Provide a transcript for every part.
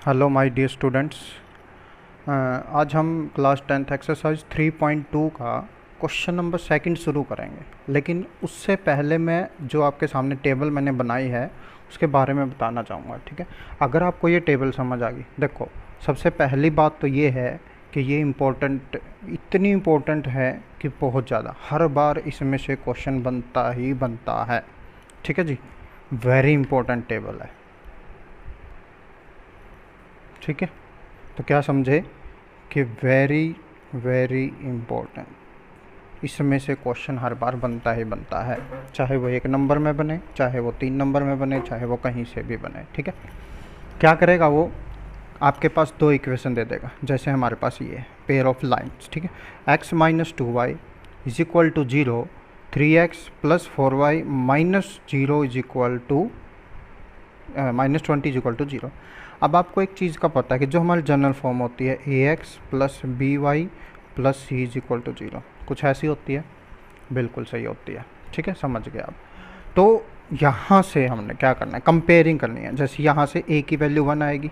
Hello my dear students. आज हम class 10th exercise 3.2 का क्वेश्चन नंबर सेकंड शुरू करेंगे, लेकिन उससे पहले मैं जो आपके सामने टेबल मैंने बनाई है उसके बारे में बताना चाहूँगा। ठीक है, अगर आपको ये टेबल समझ आ गई, देखो सबसे पहली बात तो ये है कि ये इम्पोर्टेंट, इतनी इम्पोर्टेंट है कि बहुत ज़्यादा, हर बार इसमें से क्वेश्चन बनता ही बनता है। ठीक है जी, वेरी इंपॉर्टेंट टेबल है। ठीक है, तो क्या समझे कि वेरी वेरी इम्पोर्टेंट, इसमें से क्वेश्चन हर बार बनता ही बनता है, चाहे वो 1 नंबर में बने, चाहे वो 3 नंबर में बने, चाहे वो कहीं से भी बने। ठीक है, क्या करेगा वो, आपके पास 2 इक्वेशन दे देगा, जैसे हमारे पास ये है पेयर ऑफ लाइन्स। ठीक है, x minus 2y is equal to 0, 3x plus 4y minus 0 is equal to minus 20 is equal to 0। अब आपको एक चीज़ का पता है कि जो हमारी जनरल फॉर्म होती है ax plus by plus c is equal to 0, कुछ ऐसी होती है, बिल्कुल सही होती है। ठीक है, समझ गए आप। तो यहाँ से हमने क्या करना है, कंपेयरिंग करनी है। जैसे यहाँ से a की वैल्यू 1 आएगी,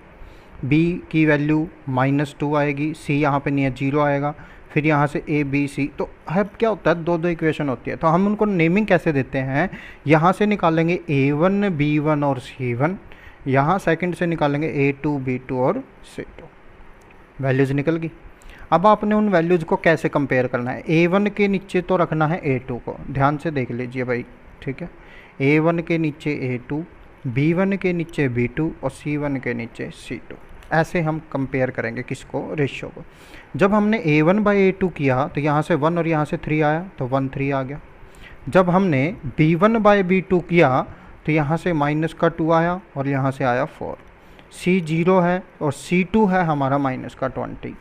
b की वैल्यू -2 आएगी, c यहाँ पे नहीं है 0 आएगा, फिर यहाँ से a b c। तो अब क्या होता है, 2 इक्वेशन होती है, तो हम उनको नेमिंग कैसे देते हैं, यहाँ से निकालेंगे a1 b1 और c1, यहाँ सेकंड से निकालेंगे a2 b2 और c2। वैल्यूज़ निकल गई। अब आपने उन वैल्यूज़ को कैसे कंपेयर करना है, a1 के नीचे तो रखना है a2 को, ध्यान से देख लीजिए भाई। ठीक है, a1 के नीचे a2, b1 के नीचे b2 और c1 के नीचे c2। ऐसे हम कंपेयर करेंगे किसको, रेशियो को। जब हमने a1 बाई a2 किया तो यहाँ से 1 और यहाँ से 3 आया, तो 1 3 आ गया। जब हमने b1 बाई b2 किया तो यहाँ से माइनस का 2 आया और यहाँ से आया 4। c 0 है और c2 है हमारा माइनस का 20।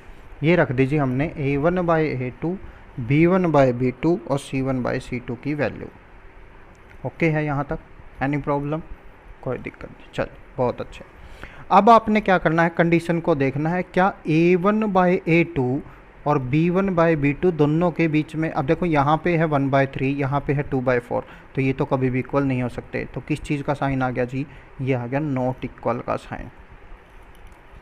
ये रख दीजिए हमने a1 by a2, b1 by b2 और c1 बाई c2 की वैल्यू। ओके है यहाँ तक, एनी प्रॉब्लम, कोई दिक्कत नहीं, चल बहुत अच्छे। अब आपने क्या करना है, कंडीशन को देखना है, क्या a1 बाई a2 और b1 बाई b2 दोनों के बीच में, अब देखो यहाँ पे है 1/3, यहाँ पे है 2/4, तो ये तो कभी भी इक्वल नहीं हो सकते। तो किस चीज़ का साइन आ गया जी, ये आ गया नॉट इक्वल का साइन।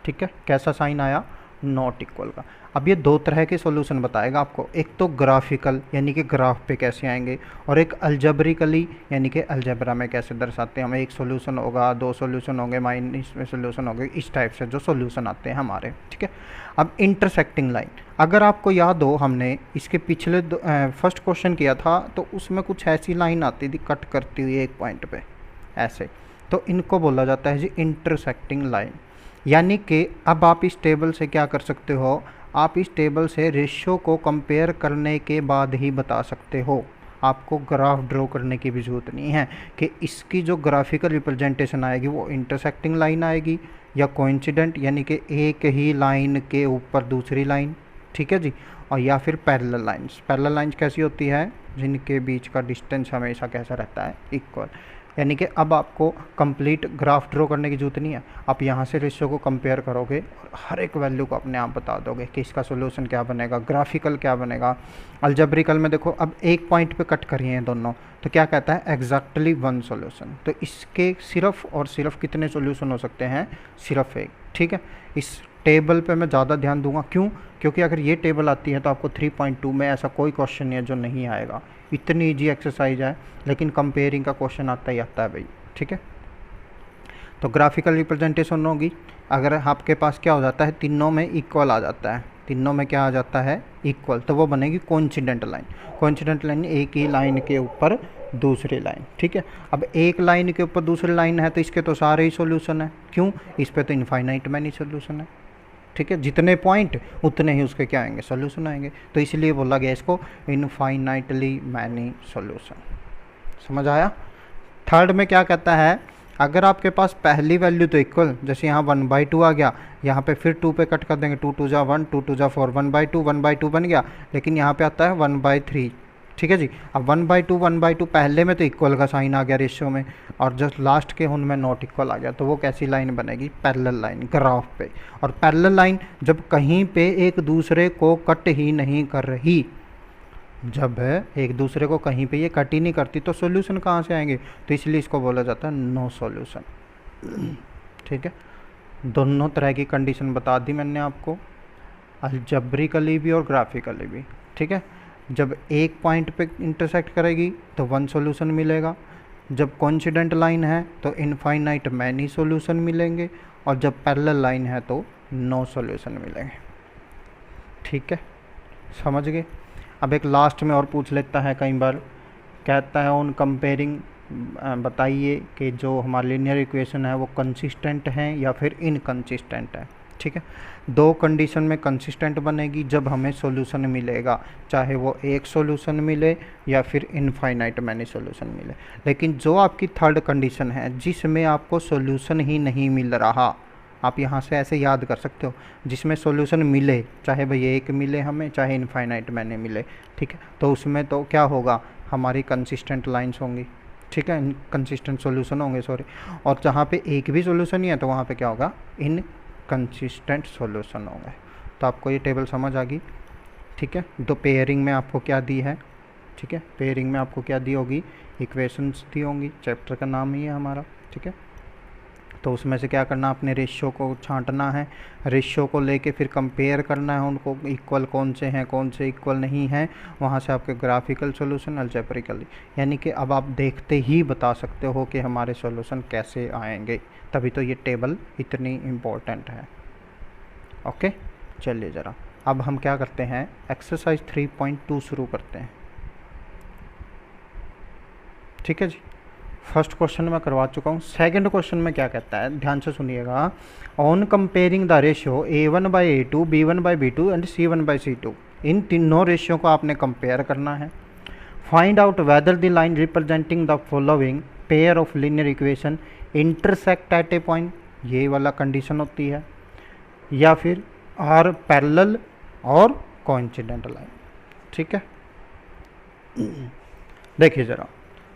ठीक है, कैसा साइन आया, नॉट इक्वल का। अब ये 2 तरह के सॉल्यूशन बताएगा आपको, एक तो ग्राफिकल यानी कि ग्राफ पे कैसे आएंगे, और एक अलजेब्रिकली यानी कि अलजेब्रा में कैसे दर्शाते हैं। हमें 1 सॉल्यूशन होगा, 2 सॉल्यूशन होंगे, माइनस में सॉल्यूशन होंगे, इस टाइप से जो सॉल्यूशन आते हैं हमारे। ठीक है, अब इंटरसेक्टिंग लाइन, अगर आपको याद हो हमने इसके पिछले फर्स्ट क्वेश्चन किया था, तो उसमें कुछ ऐसी लाइन आती थी कट करती हुई एक पॉइंट पे ऐसे, तो इनको बोला जाता है जी इंटरसेक्टिंग लाइन। यानी कि अब आप इस टेबल से क्या कर सकते हो, आप इस टेबल से रेशियो को कंपेयर करने के बाद ही बता सकते हो, आपको ग्राफ ड्रॉ करने की भी ज़रूरत नहीं है कि इसकी जो ग्राफिकल रिप्रेजेंटेशन आएगी वो इंटरसेक्टिंग लाइन आएगी या कोइंसिडेंट यानी कि एक ही लाइन के ऊपर दूसरी लाइन। ठीक है जी, और या फिर पैरेलल लाइंस। पैरेलल लाइंस कैसी होती है, जिनके बीच का डिस्टेंस हमेशा कैसा रहता है, इक्वल। यानी कि अब आपको कंप्लीट ग्राफ ड्रॉ करने की जरूरत नहीं है, आप यहाँ से रेशियो को कंपेयर करोगे और हर एक वैल्यू को अपने आप बता दोगे कि इसका सोल्यूशन क्या बनेगा, ग्राफिकल क्या बनेगा। अलजेब्रिकल में देखो, अब एक पॉइंट पे कट करिए हैं दोनों, तो क्या कहता है, एग्जैक्टली 1 सॉल्यूशन। तो इसके सिर्फ और सिर्फ कितने सॉल्यूशन हो सकते हैं, सिर्फ 1। ठीक है, इस टेबल पे मैं ज़्यादा ध्यान दूंगा, क्यों, क्योंकि अगर ये टेबल आती है तो आपको 3.2 में ऐसा कोई क्वेश्चन नहीं है जो नहीं आएगा। इतनी ईजी एक्सरसाइज है, लेकिन कंपेयरिंग का क्वेश्चन आता ही आता है भाई। ठीक है, तो ग्राफिकल रिप्रेजेंटेशन होगी, अगर आपके पास क्या हो जाता है, तीनों में इक्वल आ जाता है, तीनों में क्या आ जाता है, इक्वल, तो वो बनेगी कोइंसिडेंट लाइन। कोइंसिडेंट लाइन एक ही लाइन के ऊपर दूसरी लाइन। ठीक है, अब एक लाइन के ऊपर दूसरी लाइन है तो इसके तो सारे ही सॉल्यूशन है, क्यों, इस पर तो इनफाइनाइट मैनी सॉल्यूशन है। ठीक है, जितने पॉइंट उतने ही उसके क्या आएंगे, सॉल्यूशन आएंगे, तो इसलिए बोला गया इसको इनफाइनाइटली मैनी सॉल्यूशन। समझ आया। थर्ड में क्या कहता है, अगर आपके पास पहली वैल्यू तो इक्वल, जैसे यहाँ 1/2 आ गया, यहाँ पे फिर 2 पे कट कर देंगे, 2 2 जा 1, 2 2 जा 4, 1/2 बन गया, लेकिन यहाँ पे आता है 1/3। ठीक है जी, अब 1/2 पहले में तो इक्वल का साइन आ गया रेशियो में, और जस्ट लास्ट के उनमें नॉट इक्वल आ गया, तो वो कैसी लाइन बनेगी, पैरेलल लाइन ग्राफ पे। और पैरेलल लाइन जब कहीं पे एक दूसरे को कट ही नहीं कर रही, जब एक दूसरे को कहीं पे ये कट ही नहीं करती, तो सॉल्यूशन कहाँ से आएंगे, तो इसलिए इसको बोला जाता है नो सॉल्यूशन। ठीक है, दोनों तरह की कंडीशन बता दी मैंने आपको, अलजेब्रिकली भी और ग्राफिकली भी, ठीक है। जब एक पॉइंट पे इंटरसेक्ट करेगी तो वन सॉल्यूशन मिलेगा, जब कोइंसिडेंट लाइन है तो इनफाइनाइट मैनी सॉल्यूशन मिलेंगे, और जब पैरेलल लाइन है तो नो सॉल्यूशन मिलेंगे, ठीक है, समझ गए। अब एक लास्ट में और पूछ लेता है कई बार, कहता है ऑन कंपेयरिंग बताइए कि जो हमारा लीनियर इक्वेशन है वो कंसिस्टेंट है या फिर इनकंसिस्टेंट है, ठीक है। दो कंडीशन में कंसिस्टेंट बनेगी जब हमें सॉल्यूशन मिलेगा, चाहे वो एक सॉल्यूशन मिले या फिर इनफाइनाइट मैनी सॉल्यूशन मिले। लेकिन जो आपकी थर्ड कंडीशन है जिसमें आपको सॉल्यूशन ही नहीं मिल रहा, आप यहाँ से ऐसे याद कर सकते हो, जिसमें सॉल्यूशन मिले, चाहे भाई एक मिले हमें चाहे इनफाइनाइट मैनी मिले, ठीक है, तो उसमें तो क्या होगा, हमारी कंसिस्टेंट लाइंस होंगी, ठीक है, कंसिस्टेंट सॉल्यूशन होंगे, सॉरी। और जहाँ पे एक भी सॉल्यूशन नहीं है तो वहाँ पे क्या होगा, इनकंसिस्टेंट सॉल्यूशन होंगे। तो आपको ये टेबल समझ आ गई, ठीक है। तो पेयरिंग में आपको क्या दी है, ठीक है, पेयरिंग में आपको क्या दी होगी, इक्वेशंस दी होंगी, चैप्टर का नाम ही है हमारा, ठीक है। तो उसमें से क्या करना, अपने रेशियो को छांटना है, रेशियो को लेके फिर कंपेयर करना है उनको, इक्वल कौन से हैं कौन से इक्वल नहीं हैं, वहाँ से आपके ग्राफिकल सॉल्यूशन, अलजेब्रिकली, यानी कि अब आप देखते ही बता सकते हो कि हमारे सॉल्यूशन कैसे आएंगे, तभी तो ये टेबल इतनी इम्पोर्टेंट है। ओके, चलिए ज़रा अब हम क्या करते हैं, एक्सरसाइज 3.2 शुरू करते हैं, ठीक है जी। फर्स्ट क्वेश्चन मैं करवा चुका हूँ, सेकंड क्वेश्चन में क्या कहता है, ध्यान से सुनिएगा। On comparing the ratio A1/A2, B1/B2 and C1/C2, इन तीनों रेशियो को आपने कंपेयर करना है। Find out whether the line representing the following pair of linear equation intersect at A point, ये वाला कंडीशन होती है, या फिर आर पैरेलल और कोइंसिडेंट लाइन, ठीक है। देखिए ज़रा,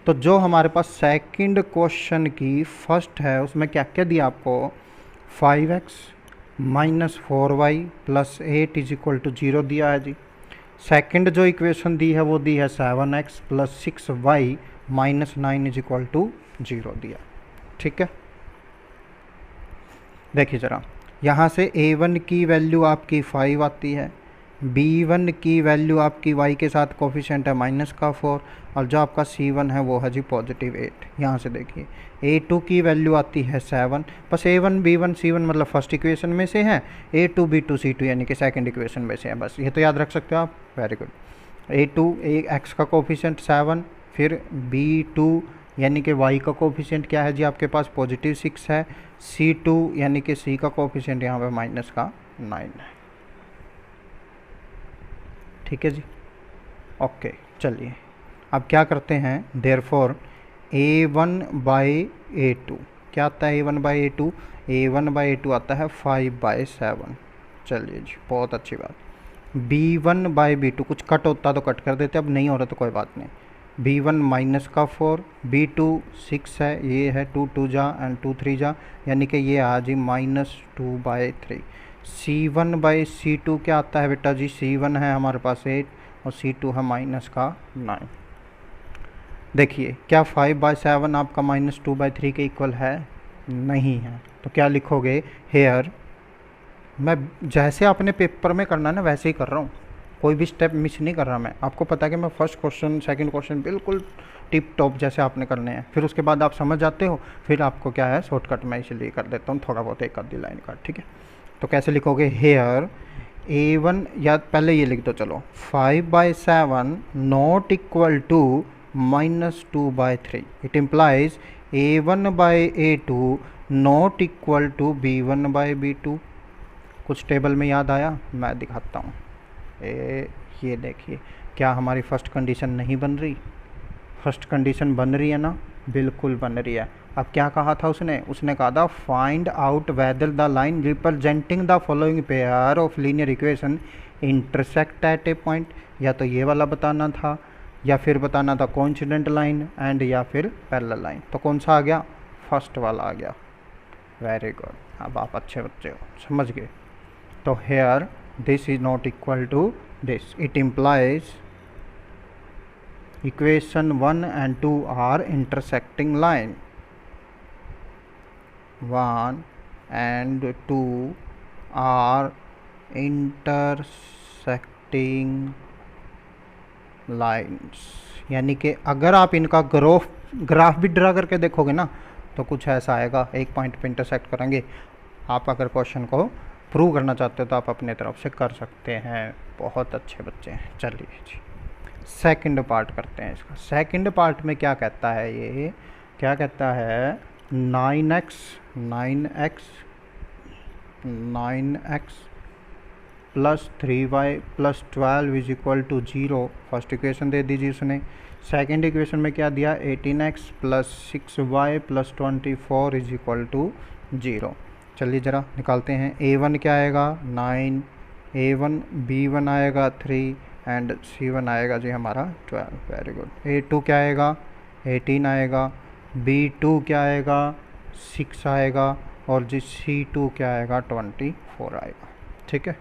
तो जो हमारे पास सेकंड क्वेश्चन की फर्स्ट है उसमें क्या क्या दिया आपको, 5x - 4y + 8 = 0 दिया है जी। सेकंड जो इक्वेशन दी है वो दी है 7x + 6y - 9 = 0 दिया, ठीक है। देखिए ज़रा, यहाँ से A1 की वैल्यू आपकी 5 आती है, B1 की वैल्यू आपकी y के साथ कोफिशिएंट है -4, और जो आपका C1 है वो है जी +8। यहाँ से देखिए A2 की वैल्यू आती है 7, बस A1 B1 C1 मतलब फर्स्ट इक्वेशन में से है, A2 B2 C2 यानी कि सेकंड इक्वेशन में से है, बस ये तो याद रख सकते हो आप, वेरी गुड। A2 x का कोफिशिएंट 7, फिर B2 यानी कि y का कोफिशिएंट क्या है जी आपके पास, +6 है, C2 यानी कि C का कोफिशिएंट यहाँ पे -9 है, ठीक है जी। ओके, चलिए अब क्या करते हैं, देयरफॉर A1/A2 क्या आता है, A1/A2, A1/A2 आता है 5/7, चलिए जी, बहुत अच्छी बात। B1/B2 कुछ कट होता तो कट कर देते, अब नहीं हो रहा तो कोई बात नहीं। B1 -4, B2 6 है, ये है 2 2 जा एंड 2 3 जा, यानी कि ये आ जी -2/3। C1/C2 क्या आता है बेटा जी, C1 है हमारे पास 8 और C2 है -9। देखिए क्या 5/7 आपका -2/3 के इक्वल है, नहीं है, तो क्या लिखोगे हेयर, मैं जैसे आपने पेपर में करना है ना वैसे ही कर रहा हूँ, कोई भी स्टेप मिस नहीं कर रहा मैं, आपको पता है कि मैं फर्स्ट क्वेश्चन सेकंड क्वेश्चन बिल्कुल टिप टॉप जैसे आपने करने हैं, फिर उसके बाद आप समझ जाते हो, फिर आपको क्या है शॉर्टकट मैं इसलिए कर देता हूँ थोड़ा बहुत, एक आधी लाइन का, ठीक है। तो कैसे लिखोगे, हेयर A1, या पहले ये लिख दो चलो, 5/7 not equal to -2/3, it implies A1/A2 not equal to B1/B2। कुछ टेबल में याद आया, मैं दिखाता हूँ, ये देखिए, क्या हमारी फर्स्ट कंडीशन नहीं बन रही, फर्स्ट कंडीशन बन रही है ना, बिल्कुल बन रही है। अब क्या कहा था उसने कहा था find out whether the line representing the following pair of linear equation intersect at A point, या तो ये वाला बताना था या फिर बताना था कोइंसिडेंट लाइन एंड या फिर पैरेलल लाइन, तो कौन सा आ गया, फर्स्ट वाला आ गया, वेरी गुड, अब आप अच्छे बच्चे हो, समझ गए। तो here this is not equal to this, it implies equation 1 and 2 are intersecting line, 1 and 2 are intersecting lines, यानी कि अगर आप इनका ग्राफ भी ड्रा करके देखोगे ना तो कुछ ऐसा आएगा, एक पॉइंट पे इंटरसेक्ट करेंगे। आप अगर क्वेश्चन को प्रूव करना चाहते हो तो आप अपने तरफ से कर सकते हैं। बहुत अच्छे बच्चे हैं। चलिए जी सेकंड पार्ट करते हैं इसका। सेकंड पार्ट में क्या कहता है, ये क्या कहता है 9x plus 3y plus 12 is equal to 0। First equation दे दीजिए उसने। सेकेंड इक्वेशन में क्या दिया 18x plus 6y plus 24 is equal to 0। चलिए ज़रा निकालते हैं। a1 क्या आएगा 9, a1 b1 आएगा 3 एंड c1 आएगा जी हमारा 12। Very good. a2 क्या आएगा 18 आएगा, b2 क्या आएगा 6 आएगा और जी c2 क्या आएगा 24 आएगा। ठीक है,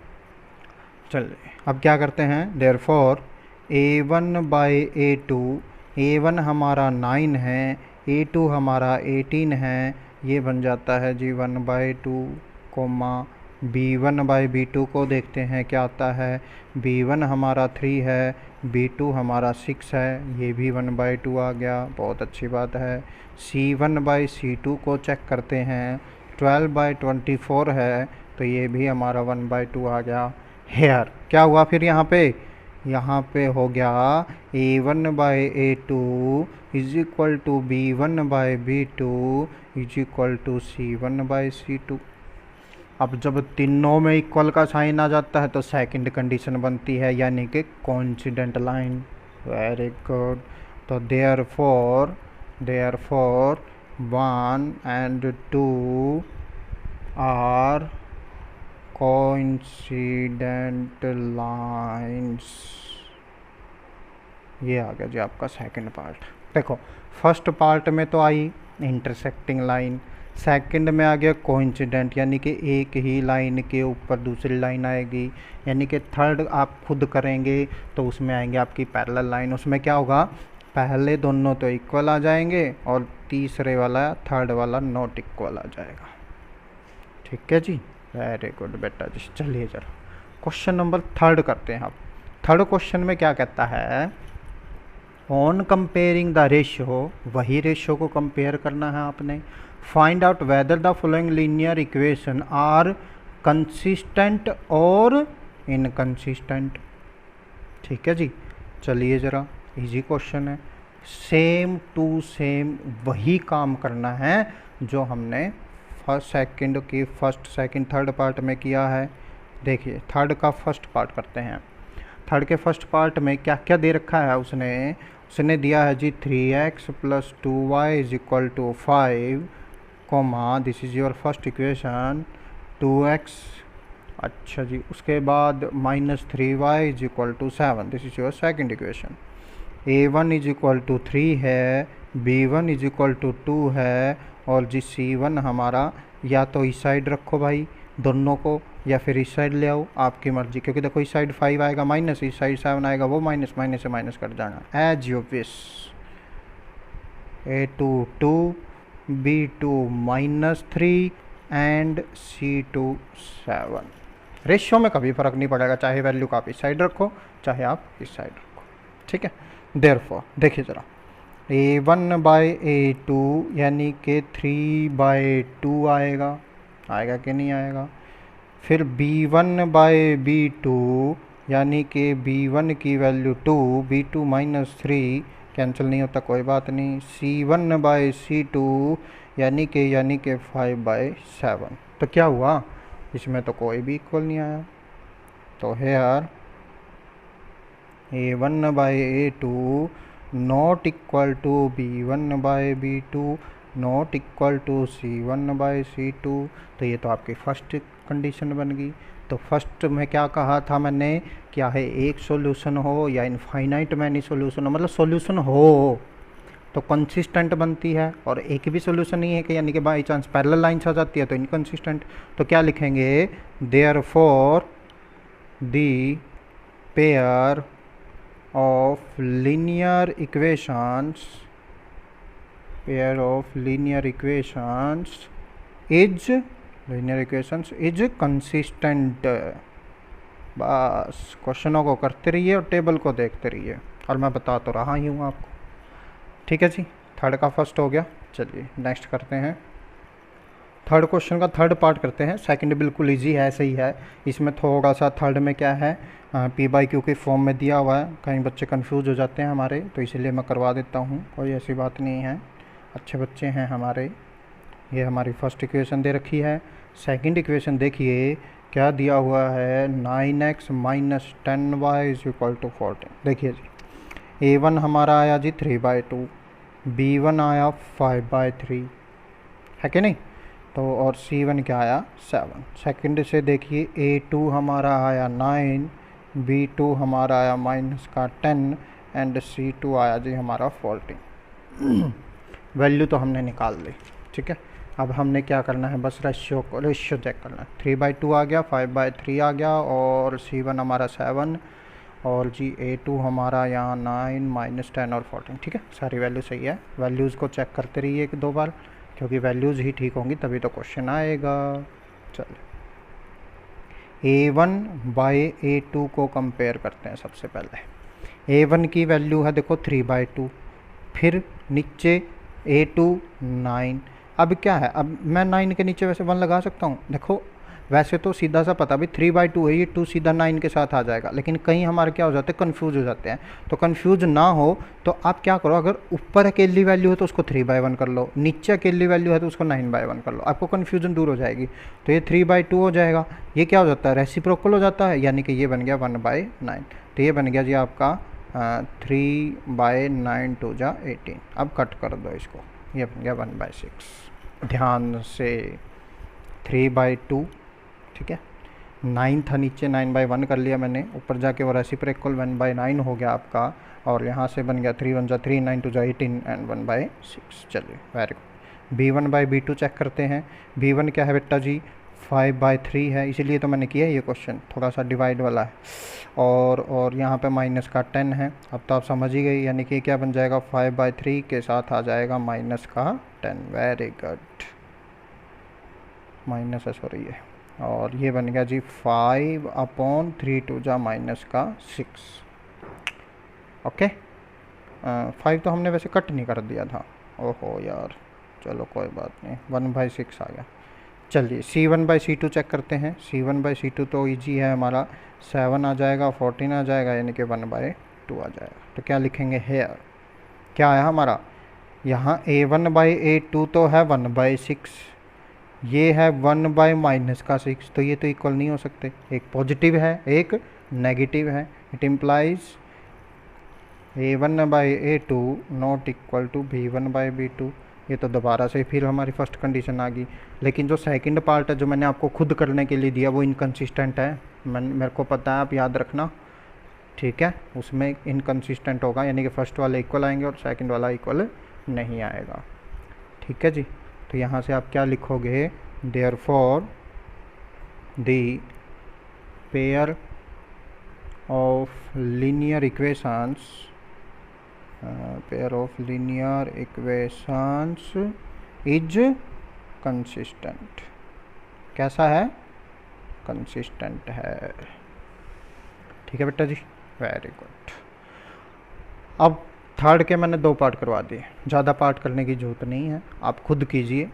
चलिए अब क्या करते हैं। Therefore a1 by a2, a1 हमारा 9 है, a2 हमारा 18 है, ये बन जाता है जी 1/2 कोमा b1 बाई b2 को देखते हैं क्या आता है। b1 हमारा 3 है, b2 हमारा 6 है, ये भी 1/2 आ गया। बहुत अच्छी बात है। c1 बाई c2 को चेक करते हैं, 12/24 है तो ये भी हमारा 1/2 आ गया। हेयर क्या हुआ फिर यहाँ पे हो गया a1 by a2 is equal to b1 by b2 is equal to c1 by c2। अब जब तीनों में इक्वल का साइन आ जाता है तो सेकंड कंडीशन बनती है, यानी कि कोइंसिडेंट लाइन। Very good. तो therefore 1 and 2 are coincident lines. ये आ गया जी आपका सेकंड पार्ट। देखो फर्स्ट पार्ट में तो आई इंटरसेक्टिंग लाइन, सेकंड में आ गया कोइंसिडेंट, यानी कि एक ही लाइन के ऊपर दूसरी लाइन आएगी, यानी कि थर्ड आप खुद करेंगे तो उसमें आएंगे आपकी पैरेलल लाइन। उसमें क्या होगा पहले दोनों तो इक्वल आ जाएंगे और तीसरे वाला थर्ड वाला नॉट इक्वल आ जाएगा। ठीक है जी, वेरी गुड बेटा जी। चलिए जरा क्वेश्चन नंबर थर्ड करते हैं। अब थर्ड क्वेश्चन में क्या कहता है, ऑन कंपेयरिंग द रेशियो, वही रेशियो को कंपेयर करना है आपने। Find out whether the following linear equation are consistent और इनकंसिस्टेंट। ठीक है जी, चलिए ज़रा इजी क्वेश्चन है। सेम टू सेम वही काम करना है जो हमने फर्स्ट सेकंड थर्ड पार्ट में किया है। देखिए थर्ड का फर्स्ट पार्ट करते हैं। थर्ड के फर्स्ट पार्ट में क्या क्या दे रखा है उसने दिया है जी 3x plus 2y is equal to 5 comma this is your first equation 2x। अच्छा जी, उसके बाद minus 3y is equal to 7, this is your second equation. a1 is equal to 3 है, b1 इज इक्वल टू 2 है और जी c1 हमारा या तो इस साइड रखो भाई दोनों को या फिर इस साइड ले आओ, आपकी मर्जी। क्योंकि देखो इस साइड 5 आएगा माइनस, इस साइड 7 आएगा, वो माइनस से माइनस कर जाना as you wish. a2 2, b2 -3 and c2 7। रेशियो में कभी फ़र्क नहीं पड़ेगा, चाहे वैल्यू का आप इस साइड रखो चाहे आप इस साइड रखो। ठीक है, देयरफॉर देखिए ज़रा a1 बाई a2 यानी कि 3/2 आएगा कि नहीं आएगा। फिर b1 बाई b2 यानी कि b1 की वैल्यू 2, b2 -3 कैंसिल नहीं होता कोई बात नहीं। c1 बाई c2 यानी कि 5/7। तो क्या हुआ इसमें तो कोई भी इक्वल नहीं आया। तो here a1 by a2 not equal to b1 by b2 not equal to c1 by c2। तो ये तो आपकी फर्स्ट कंडीशन बन गई। तो फर्स्ट में क्या कहा था मैंने, क्या है एक सॉल्यूशन हो या इनफाइनाइट मैनी सॉल्यूशन हो, मतलब सॉल्यूशन हो तो कंसिस्टेंट बनती है, और एक भी सॉल्यूशन नहीं है कि यानी कि बाई चांस पैरेलल लाइन्स आ जाती है तो इनकंसिस्टेंट। तो क्या लिखेंगे, therefore the pair of linear equations is linear equations is consistent. बस क्वेश्चनों को करते रहिए और टेबल को देखते रहिए, और मैं बता तो रहा ही हूँ आपको। ठीक है जी, थर्ड का फर्स्ट हो गया। चलिए नेक्स्ट करते हैं, थर्ड क्वेश्चन का थर्ड पार्ट करते हैं। सेकंड बिल्कुल इजी है, सही है। इसमें थोड़ा सा थर्ड में क्या है, पी बाई क्यू के फॉर्म में दिया हुआ है, कई बच्चे कंफ्यूज हो जाते हैं हमारे, तो इसीलिए मैं करवा देता हूँ, कोई ऐसी बात नहीं है, अच्छे बच्चे हैं हमारे। ये हमारी फर्स्ट इक्वेशन दे रखी है। सेकंड इक्वेशन देखिए क्या दिया हुआ है, 9x minus 10y is equal to 14। देखिए जी, a1 हमारा आया जी 3/2, b1 आया 5/3, है कि नहीं, तो और c1 क्या आया 7। सेकंड से देखिए a2 हमारा आया 9, b2 हमारा आया माइनस का 10 एंड c2 आया जी हमारा 14। वैल्यू तो हमने निकाल ली, ठीक है। अब हमने क्या करना है, बस रेशियो चेक करना है। 3/2 आ गया, 5/3 आ गया, और c1 हमारा 7, और जी a2 हमारा यहाँ 9 माइनस 10 और 14। ठीक है, सारी वैल्यू सही है। वैल्यूज़ को चेक करते रहिए एक दो बार, क्योंकि वैल्यूज़ ही ठीक होंगी तभी तो क्वेश्चन आएगा। चलिए a1 बाई a2 को कंपेयर करते हैं। सबसे पहले a1 की वैल्यू है देखो 3/2, फिर नीचे a2 9। अब क्या है, अब मैं 9 के नीचे वैसे 1 लगा सकता हूँ। देखो वैसे तो सीधा सा पता भी 3/2 है, ये 2 सीधा 9 के साथ आ जाएगा, लेकिन कहीं हमारे क्या हो जाते हैं, कन्फ्यूज हो जाते हैं। तो कन्फ्यूज ना हो तो आप क्या करो, अगर ऊपर अकेली वैल्यू है तो उसको 3/1 कर लो, नीचे अकेली वैल्यू है तो उसको 9/1 कर लो, आपको कन्फ्यूजन दूर हो जाएगी। तो ये 3/2 हो जाएगा, ये क्या हो जाता है, रेसिप्रोकल हो जाता है, यानी कि ये बन गया 1/9। तो ये बन गया जी आपका 3/9 2 जा 18। अब कट कर दो इसको, ये बन गया 1/6। ध्यान से 3/2, ठीक है, 9 था नीचे, 9/1 कर लिया मैंने, ऊपर जाके वो रेसिप्रोकल 1/9 हो गया आपका, और यहाँ से बन गया 3 1 जा 3, 9 2 जा 18 एंड 1/6। चलिए वेरी गुड। b1/b2 चेक करते हैं। b1 क्या है बेटा जी 5/3 है, इसीलिए तो मैंने किया ये क्वेश्चन, थोड़ा सा डिवाइड वाला है, और यहाँ पे माइनस का 10 है। अब तो आप समझ ही गई, यानी कि क्या बन जाएगा 5/3 के साथ आ जाएगा माइनस का 10। वेरी गुड, माइनस है सॉरी ये, और ये बन गया जी 5/3 2 जा माइनस का 6। ओके, 5 तो हमने वैसे कट नहीं कर दिया था, ओहो यार, चलो कोई बात नहीं, 1/6 आ गया। चलिए c1/c2 चेक करते हैं। c1/c2 तो इजी है हमारा, 7 आ जाएगा, 14 आ जाएगा, यानी कि 1/2 आ जाएगा। तो क्या लिखेंगे हेयर, क्या आया हमारा, यहाँ a1/a2 तो है 1/6, ये है 1/-6, तो ये तो इक्वल नहीं हो सकते, एक पॉजिटिव है एक नेगेटिव है। It implies a1/a2 not equal to b1/b2। ये तो दोबारा से फिर हमारी फर्स्ट कंडीशन आ गई, लेकिन जो सेकंड पार्ट है जो मैंने आपको खुद करने के लिए दिया वो इनकंसिस्टेंट है, मेरे को पता है, आप याद रखना, ठीक है। उसमें इनकंसिस्टेंट होगा, यानी कि फर्स्ट वाला इक्वल आएंगे और सेकंड वाला इक्वल नहीं आएगा, ठीक है जी। तो यहाँ से आप क्या लिखोगे, therefore the pair of linear equations is consistent. कैसा है, कंसिस्टेंट है, ठीक है बेटा जी, वेरी गुड। अब थर्ड के मैंने 2 पार्ट करवा दिए, ज़्यादा पार्ट करने की ज़रूरत नहीं है, आप खुद कीजिए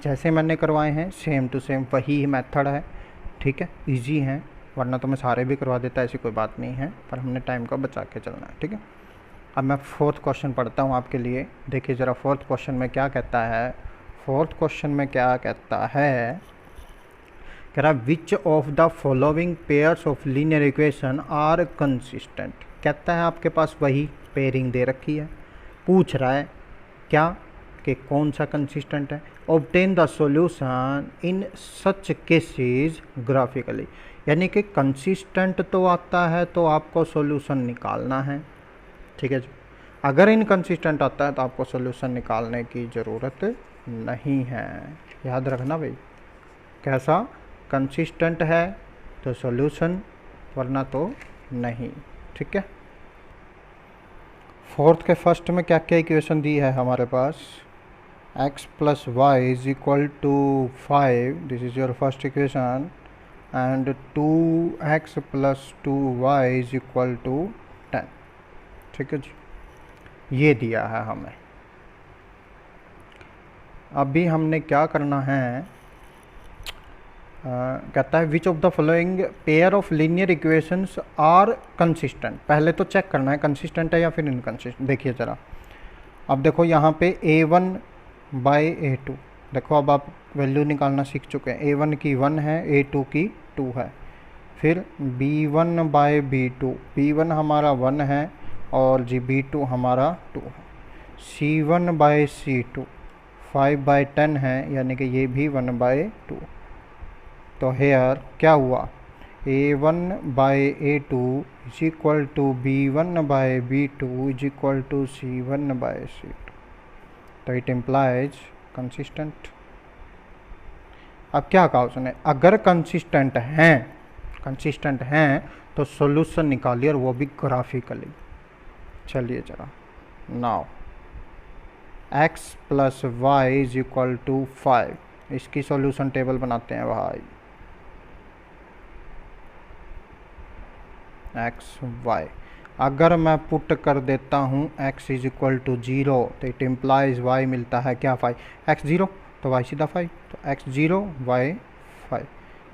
जैसे मैंने करवाए हैं, सेम टू सेम वही मेथड है, ठीक है, इजी है, वरना तो मैं सारे भी करवा देता, ऐसी कोई बात नहीं है, पर हमने टाइम को बचा के चलना है, ठीक है। अब मैं फोर्थ क्वेश्चन पढ़ता हूँ आपके लिए, देखिए ज़रा फोर्थ क्वेश्चन में क्या कहता है। फोर्थ क्वेश्चन में क्या कहता है, कह रहा which of the following pairs of linear equation are consistent. कहता है आपके पास वही पेयरिंग दे रखी है, पूछ रहा है क्या कि कौन सा कंसिस्टेंट है। Obtain the solution in such cases graphically, यानी कि कंसिस्टेंट तो आता है तो आपको सॉल्यूशन निकालना है, ठीक है जी। अगर इनकंसिस्टेंट आता है तो आपको सॉल्यूशन निकालने की ज़रूरत नहीं है, याद रखना भाई। कैसा, कंसिस्टेंट है तो सॉल्यूशन, वरना तो नहीं, ठीक है। फोर्थ के फर्स्ट में क्या क्या इक्वेशन दी है हमारे पास, x plus y is equal to 5, this is your first equation, and 2x plus 2y is equal to 10। ठीक है जी, ये दिया है हमें। अभी हमने क्या करना है, कहता है which of the following pair of linear equations are consistent. पहले तो चेक करना है कंसिस्टेंट है या फिर इनकंसिस्टेंट। देखिए ज़रा, अब देखो यहाँ पे a1 बाई a2, देखो अब आप वैल्यू निकालना सीख चुके हैं। a1 की 1 है, a2 की 2 है। फिर b1 बाई b2, b1 हमारा 1 है और जी b2 हमारा 2 है। c1 बाई c2 5 बाई 10 है, यानी कि ये भी 1 बाई 2। तो हेयर क्या हुआ, a1 by a2 is equal to b1 by b2 is equal to c1 by c2। तो इट इम्प्लाइज कंसिस्टेंट। अब क्या कहा उसने, अगर कंसिस्टेंट हैं तो सॉल्यूशन निकालिए, और वो भी ग्राफिकली। चलिए जरा, now x plus y is equal to 5, इसकी सॉल्यूशन टेबल बनाते हैं भाई। एक्स वाई, अगर मैं पुट कर देता हूँ x इज इक्वल टू 0, तो इट इम्प्लाइज y मिलता है क्या 5, x 0 तो y सीधा 5, तो x 0 y 5।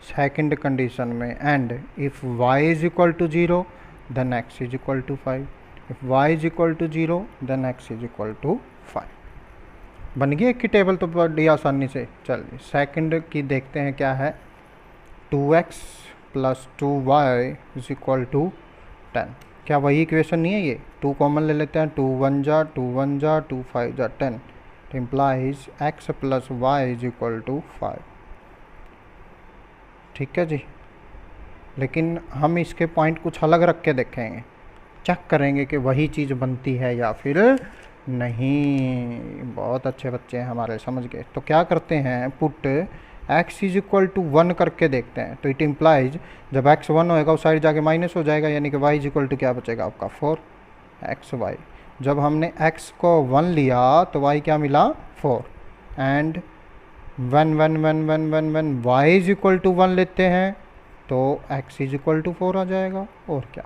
सेकेंड कंडीशन में, and if y is equal to 0 then x is equal to 5, if y is equal to 0 then x is equal to 5। बन गई एक की टेबल तो बड़ी आसानी से। चलिए सेकंड की देखते हैं क्या है, 2x plus 2y is equal to 10। क्या वही इक्वेशन नहीं है ये, 2 कॉमन ले लेते हैं, 2 1 जा 2 1 जा 2 5 जा 10, तो implies x plus y is equal to 5। ठीक है जी, लेकिन हम इसके पॉइंट कुछ अलग रख के देखेंगे, चेक करेंगे कि वही चीज़ बनती है या फिर नहीं। बहुत अच्छे बच्चे हैं हमारे, समझ गए। तो क्या करते हैं, put x is equal to 1 करके देखते हैं, तो इट इम्प्लाइज जब x 1 होएगा उस साइड जाके माइनस हो जाएगा, यानी कि y इज इक्वल टू क्या बचेगा आपका 4xy। जब हमने x को 1 लिया तो y क्या मिला 4, and when y is equal to 1 लेते हैं तो x इज इक्वल टू 4 आ जाएगा, और क्या,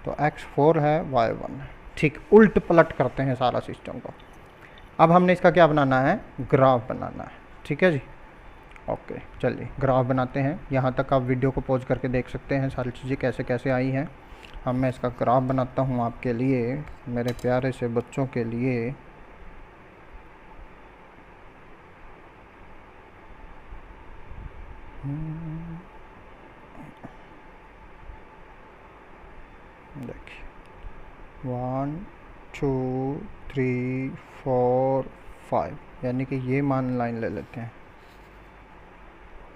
तो x 4 है y 1 है। ठीक, उल्ट पलट करते हैं सारा सिस्टम को। अब हमने इसका क्या बनाना है, ग्राफ बनाना है। ठीक है जी, ओके चलिए ग्राफ बनाते हैं। यहाँ तक आप वीडियो को पॉज करके देख सकते हैं सारी चीज़ें कैसे कैसे आई हैं। अब मैं इसका ग्राफ बनाता हूँ आपके लिए, मेरे प्यारे से बच्चों के लिए। देखिए 1 2 3 4 5, यानी कि ये मान लाइन ले लेते हैं,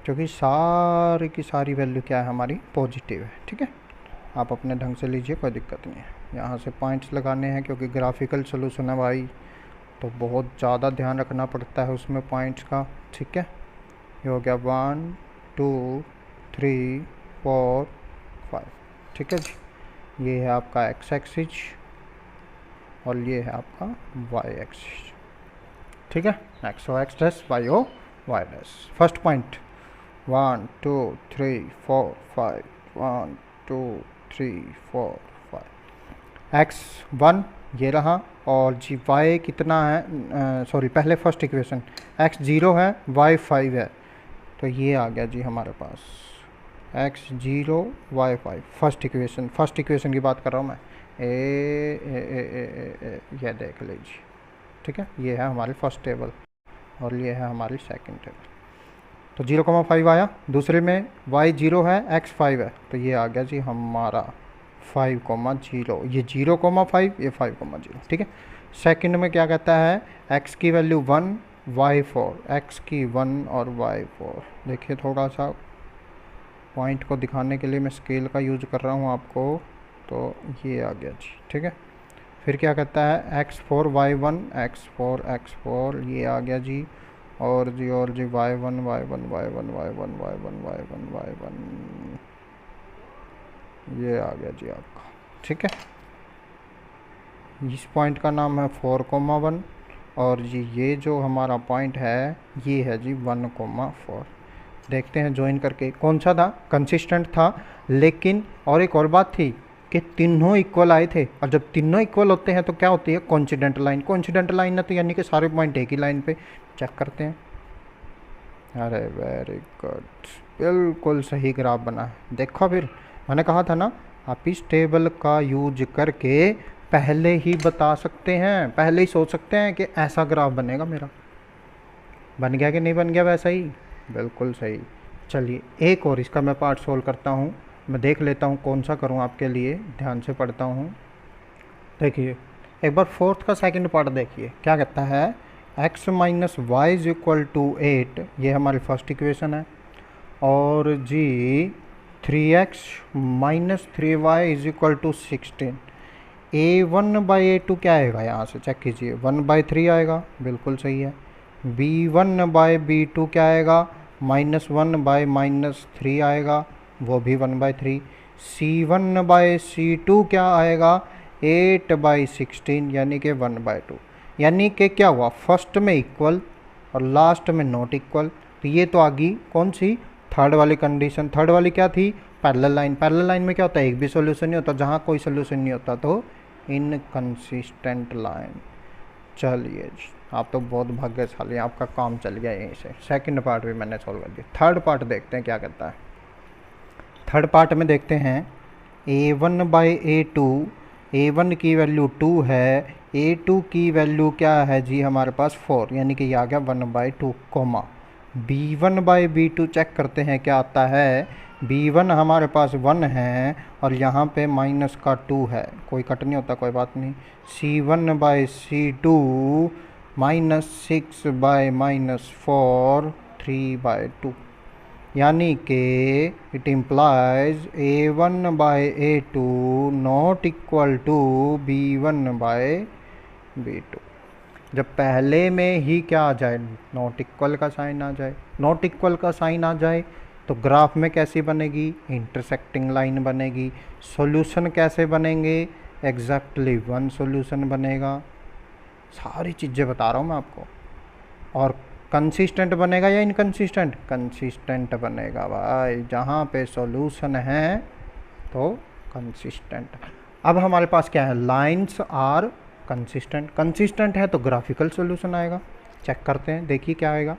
क्योंकि सारी की सारी वैल्यू क्या है हमारी पॉजिटिव है। ठीक है, आप अपने ढंग से लीजिए, कोई दिक्कत नहीं है। यहाँ से पॉइंट्स लगाने हैं, क्योंकि ग्राफिकल सोल्यूशन है भाई, तो बहुत ज़्यादा ध्यान रखना पड़ता है उसमें पॉइंट्स का। ठीक है, ये हो गया 1 2 3 4 5। ठीक है जी, ये है आपका x एक्सिस और ये है आपका y एक्सिस। ठीक है, x ओ x डैश, y ओ y dash. First point 1 2 3 4 5, 1 2 3 4 5, x 1 ये रहा, और जी y कितना है, सॉरी पहले फर्स्ट इक्वेशन x 0 है y 5 है, तो ये आ गया जी हमारे पास x 0 y 5। फर्स्ट इक्वेशन की बात कर रहा हूँ मैं, ये देख लीजिए। ठीक है, ये है हमारी फर्स्ट टेबल और ये है हमारी सेकंड टेबल। तो 0,5 आया, दूसरे में y 0 है x 5 है, तो ये आ गया जी हमारा 5,0, ये 0,5 ये 5,0। ठीक है, सेकंड में क्या कहता है, x की वैल्यू 1 y 4, x की 1 और y 4। देखिए थोड़ा सा पॉइंट को दिखाने के लिए मैं स्केल का यूज कर रहा हूँ आपको, तो ये आ गया जी। ठीक है, फिर क्या कहता है x4 y1 x4 ये आ गया जी, और जी y1 ये आ गया जी आपका। ठीक है, इस पॉइंट का नाम है 4,1, और जी ये जो हमारा पॉइंट है ये है जी 1,4। देखते हैं ज्वाइन करके कौन सा था, कंसिस्टेंट था। लेकिन और एक और बात थी कि तीनों इक्वल आए थे, और जब तीनों इक्वल होते हैं तो क्या होती है, कोइंसिडेंट लाइन। कोइंसिडेंट लाइन ना तो यानी कि सारे पॉइंट एक ही लाइन पे। चेक करते हैं। अरे वेरी गुड, बिल्कुल सही ग्राफ बना है। देखो फिर मैंने कहा था ना, आप इस टेबल का यूज करके पहले ही बता सकते हैं, पहले ही सोच सकते हैं कि ऐसा ग्राफ बनेगा मेरा। बन गया कि नहीं बन गया वैसा ही, बिल्कुल सही। चलिए एक और इसका मैं पार्ट सोल्व करता हूँ। मैं देख लेता हूँ कौन सा करूँ आपके लिए, ध्यान से पढ़ता हूँ। देखिए एक बार फोर्थ का सेकंड पार्ट देखिए क्या कहता है, x minus y is equal to 8, ये हमारी फर्स्ट इक्वेशन है। और जी 3x minus 3y is equal to 16। a1/a2 क्या आएगा, यहाँ से चेक कीजिए, 1/3 आएगा, बिल्कुल सही है। b1/b2 क्या आएगा, -1/-3 आएगा, वो भी 1/3। c1/c2 क्या आएगा, 8/16 यानी कि 1/2। यानी कि क्या हुआ, फर्स्ट में इक्वल और लास्ट में नॉट इक्वल। तो ये तो आ गई कौन सी, थर्ड वाली कंडीशन। थर्ड वाली क्या थी, पैरेलल लाइन। पैरेलल लाइन में क्या होता है, एक भी सॉल्यूशन नहीं होता, जहाँ कोई सॉल्यूशन नहीं होता तो इनकंसिस्टेंट लाइन। चलिए जी, आप तो बहुत भाग्यशाली हैं, आपका काम चल गया यहीं से। सेकंड पार्ट भी मैंने सॉल्व कर दिया। थर्ड पार्ट देखते हैं क्या कहता है। थर्ड पार्ट में देखते हैं a1/a2, a1 की वैल्यू 2 है, a2 की वैल्यू क्या है जी हमारे पास 4, यानी कि ये आ गया 1/2 कोमा। b1/b2 चेक करते हैं क्या आता है। b1 हमारे पास 1 है और यहाँ पे माइनस का 2 है, कोई कट नहीं होता, कोई बात नहीं। c1/c2 -6/-4 3/2, यानी कि it implies a1/a2 not equal to b1/b2। जब पहले में ही क्या आ जाए, नॉट इक्वल का साइन आ जाए। नॉट इक्वल का साइन आ जाए तो ग्राफ में कैसी बनेगी, इंटरसेक्टिंग लाइन बनेगी। सॉल्यूशन कैसे बनेंगे, एग्जैक्टली वन सॉल्यूशन बनेगा। सारी चीज़ें बता रहा हूँ मैं आपको। और कंसिस्टेंट बनेगा या इनकंसिस्टेंट, कंसिस्टेंट बनेगा भाई। जहाँ पे सॉल्यूशन है तो कंसिस्टेंट। अब हमारे पास क्या है, लाइंस आर कंसिस्टेंट। कंसिस्टेंट है तो ग्राफिकल सॉल्यूशन आएगा। चेक करते हैं, देखिए क्या आएगा।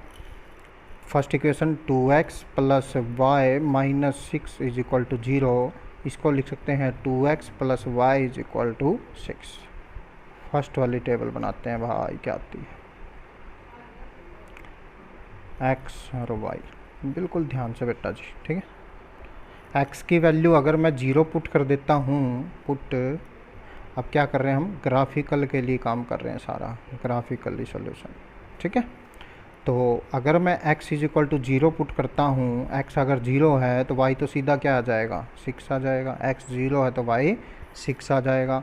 First equation 2x plus y minus 6 is equal to 0, इसको लिख सकते हैं 2x plus y is equal to 6। First वाली टेबल बनाते हैं भाई, क्या आती है, x और y। बिल्कुल ध्यान से बेटा जी, ठीक है। x की वैल्यू अगर मैं 0 पुट कर देता हूँ, पुट, अब क्या कर रहे हैं हम, ग्राफिकल के लिए काम कर रहे हैं, सारा ग्राफिकली सॉल्यूशन, ठीक है। तो अगर मैं x is equal to 0 put करता हूँ, x अगर 0 है तो y तो सीधा क्या आ जाएगा, 6 आ जाएगा। x 0 है तो y 6 आ जाएगा।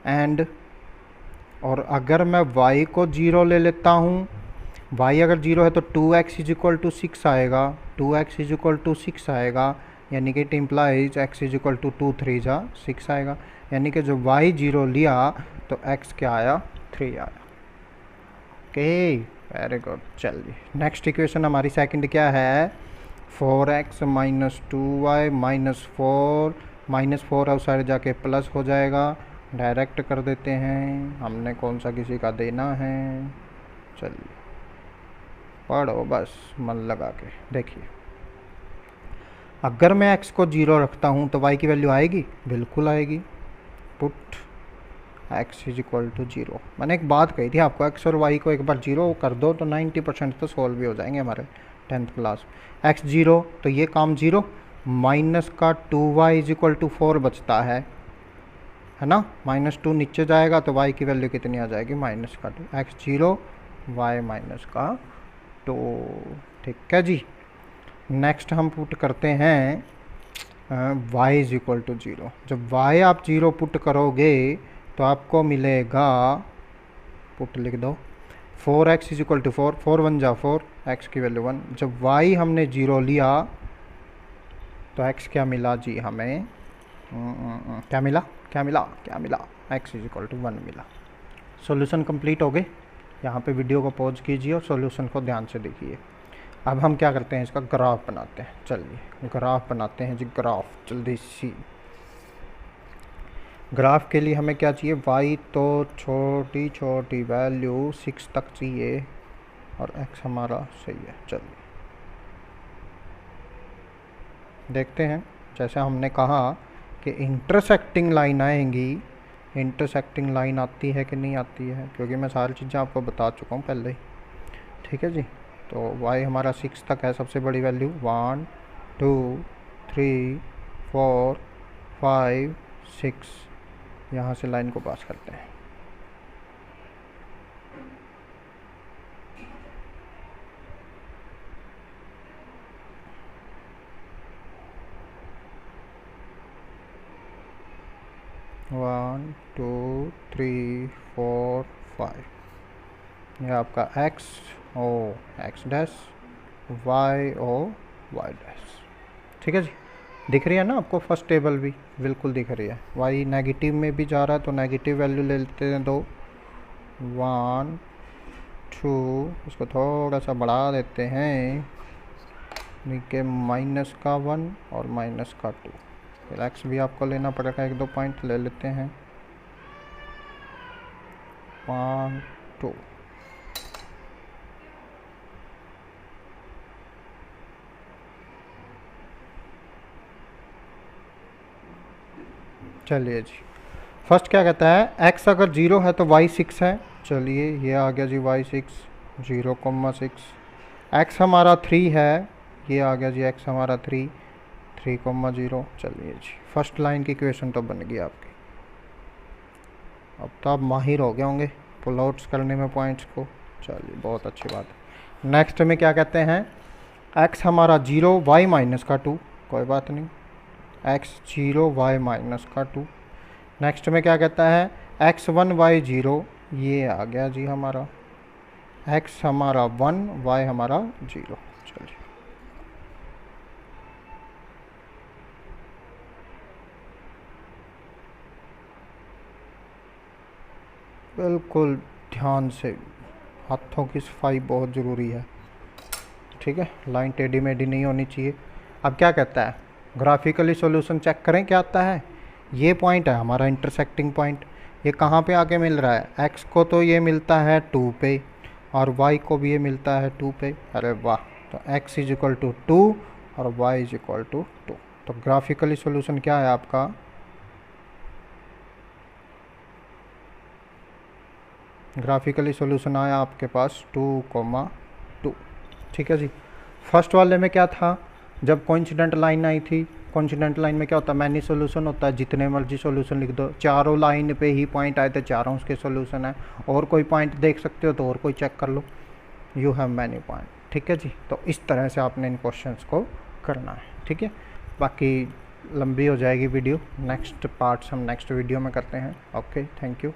एंड और अगर मैं y को 0 ले लेता हूँ, y अगर 0 है तो 2x इज इक्वल टू 6 आएगा, 2x इज इक्वल टू 6 आएगा, यानी कि it implies x is equal to 2 3 जा 6 आएगा। यानी कि जब y 0 लिया तो x क्या आया, 3 आया। Okay, very good. चलिए नेक्स्ट इक्वेशन हमारी सेकंड क्या है, 4x minus 2y minus 4, -4 outside जाके प्लस हो जाएगा। डायरेक्ट कर देते हैं, हमने कौन सा किसी का देना है। चलिए पढ़ो बस मन लगा के। देखिए अगर मैं x को 0 रखता हूँ तो y की वैल्यू आएगी, बिल्कुल आएगी। Put x is equal to 0। मैंने एक बात कही थी आपको, x और y को एक बार 0 कर दो तो 90% तो सॉल्व भी हो जाएंगे हमारे 10th क्लास। x 0 तो ये काम 0, माइनस का 2y इज इक्वल टू 4 बचता है ना। -2 नीचे जाएगा तो y की वैल्यू कितनी आ जाएगी, माइनस का 2। x 0 y माइनस का 2, ठीक है जी। नेक्स्ट हम पुट करते हैं y इज इक्वल टू 0। जब y आप 0 पुट करोगे तो आपको मिलेगा, पुट लिख दो, 4x इज इक्वल टू 4, 4 1 जा 4, x की वैल्यू 1। जब y हमने 0 लिया तो x क्या मिला जी हमें, क्या मिला, क्या मिला, क्या मिला, x इज इक्वल टू 1 मिला। सॉल्यूशन कंप्लीट हो गए। यहाँ पे वीडियो को पॉज कीजिए और सॉल्यूशन को ध्यान से देखिए। अब हम क्या करते हैं, इसका ग्राफ बनाते हैं। चलिए ग्राफ बनाते हैं जी, ग्राफ जल्दी सी। ग्राफ के लिए हमें क्या चाहिए, y तो छोटी छोटी वैल्यू 6 तक चाहिए और x हमारा सही है। चलिए देखते हैं, जैसे हमने कहा कि इंटरसेक्टिंग लाइन आएंगी, इंटरसेक्टिंग लाइन आती है कि नहीं आती है, क्योंकि मैं सारी चीज़ें आपको बता चुका हूँ पहले ही। ठीक है जी, तो y हमारा 6 तक है, सबसे बड़ी वैल्यू 1 2 3 4 5 6, यहाँ से लाइन को पास करते हैं। One two three four five, यह आपका x ओ x डैश, y ओ y डैश। ठीक है जी, दिख रही है ना आपको फर्स्ट टेबल भी, बिल्कुल दिख रही है। y नेगेटिव में भी जा रहा है तो नेगेटिव वैल्यू ले लेते हैं 2 1 2, इसको थोड़ा सा बढ़ा देते हैं, नीचे माइनस का 1 और माइनस का 2। फिर x भी आपको लेना पड़ेगा, 1-2 पॉइंट ले लेते हैं, 1 2। चलिए जी, फर्स्ट क्या कहता है, x अगर 0 है तो y 6 है। चलिए ये आ गया जी y 6 0,6। x हमारा 3 है, ये आ गया जी x हमारा 3 3,0। चलिए जी, फर्स्ट लाइन की इक्वेशन तो बन गई आपकी। अब तो आप माहिर हो गए होंगे पुल आउट्स करने में पॉइंट्स को। चलिए बहुत अच्छी बात है। नेक्स्ट में क्या कहते हैं, x हमारा 0 y माइनस का 2, कोई बात नहीं, x 0 y माइनस का 2। नेक्स्ट में क्या कहता है, x1 y 0, ये आ गया जी हमारा x हमारा 1 y हमारा 0। चलिए बिल्कुल ध्यान से, हाथों की सफाई बहुत ज़रूरी है। ठीक है, लाइन टेढ़ी मेढ़ी नहीं होनी चाहिए। अब क्या कहता है, ग्राफिकली सॉल्यूशन चेक करें क्या आता है। ये पॉइंट है हमारा इंटरसेक्टिंग पॉइंट, ये कहाँ पे आके मिल रहा है, x को तो ये मिलता है 2 पे और y को भी ये मिलता है 2 पे। अरे वाह, तो x इज इक्वल टू 2 और y इज इक्वल टू 2। तो ग्राफिकली सॉल्यूशन क्या है आपका, ग्राफिकली सॉल्यूशन आया आपके पास 2,2। ठीक है जी, फर्स्ट वाले में क्या था, जब कोइंसिडेंट लाइन आई थी, कोइंसिडेंट लाइन में क्या होता है, मैनी सॉल्यूशन होता है, जितने मर्जी सॉल्यूशन लिख दो, चारों लाइन पे ही पॉइंट आए थे, चारों उसके सॉल्यूशन है। और कोई पॉइंट देख सकते हो तो और कोई चेक कर लो, यू हैव मैनी पॉइंट। ठीक है जी, तो इस तरह से आपने इन क्वेश्चंस को करना है। ठीक है, बाकी लंबी हो जाएगी वीडियो, नेक्स्ट पार्ट्स हम नेक्स्ट वीडियो में करते हैं। Okay, thank you.